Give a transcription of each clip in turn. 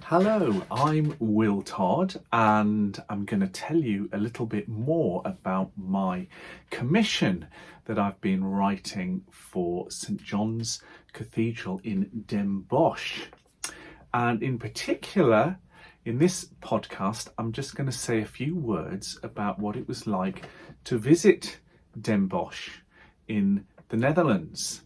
Hello, I'm Will Todd and I'm going to tell you a little bit more about my commission that I've been writing for St John's Cathedral in Den Bosch. And in particular, in this podcast, I'm just going to say a few words about what it was like to visit Den Bosch in the Netherlands.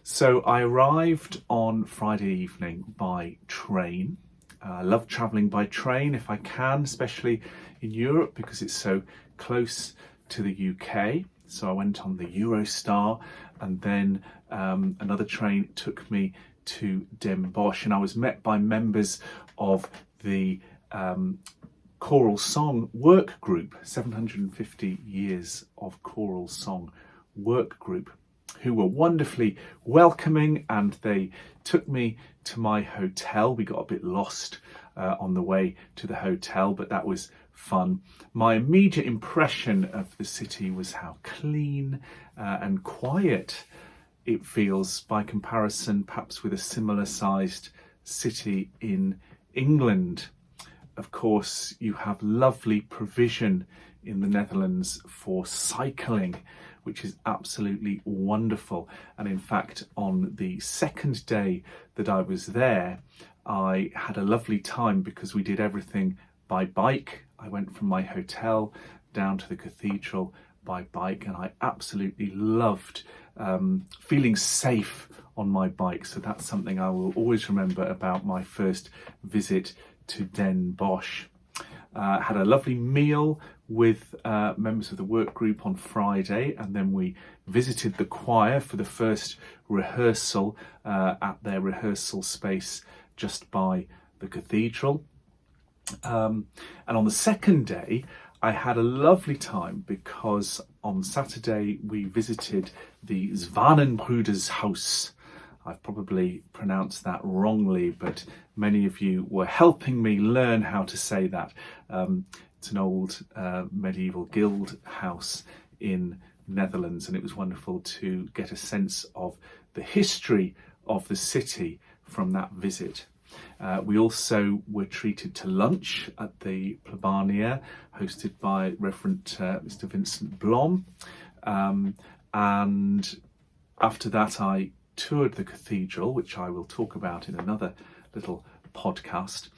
So I arrived on Friday evening by train. I love travelling by train if I can, especially in Europe because it's so close to the UK. So I went on the Eurostar and then another train took me to Den Bosch, and I was met by members of the choral song work group, 750 years of choral song work group, who were wonderfully welcoming, and they took me to my hotel. We got a bit lost on the way to the hotel, but that was fun. My immediate impression of the city was how clean and quiet it feels by comparison perhaps with a similar sized city in England. Of course, you have lovely provision in the Netherlands for cycling, which is absolutely wonderful. And in fact, on the second day that I was there, I had a lovely time because we did everything by bike. I went from my hotel down to the cathedral by bike, and I absolutely loved feeling safe on my bike. So that's something I will always remember about my first visit to Den Bosch. Had a lovely meal with members of the work group on Friday, and then we visited the choir for the first rehearsal at their rehearsal space just by the cathedral. And on the second day, I had a lovely time because on Saturday we visited the Zwanenbrüders house. I've probably pronounced that wrongly, but many of you were helping me learn how to say that. It's an old medieval guild house in Netherlands, and it was wonderful to get a sense of the history of the city from that visit. We also were treated to lunch at the première, hosted by Reverend Mr. Vincent Blom. And after that, I toured the cathedral, which I will talk about in another little podcast.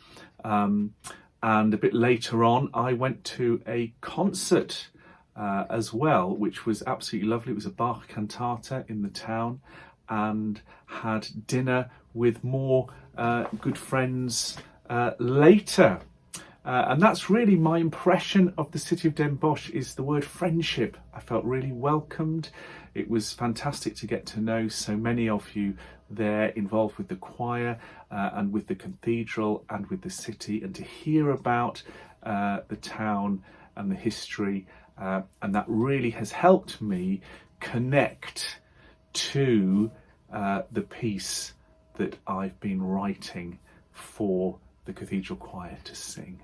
And a bit later on, I went to a concert as well, which was absolutely lovely. It was a Bach cantata in the town, and had dinner with more good friends later. And that's really my impression of the city of Den Bosch, is the word friendship. I felt really welcomed. It was fantastic to get to know so many of you there involved with the choir and with the cathedral and with the city, and to hear about the town and the history. And that really has helped me connect to the piece that I've been writing for the cathedral choir to sing.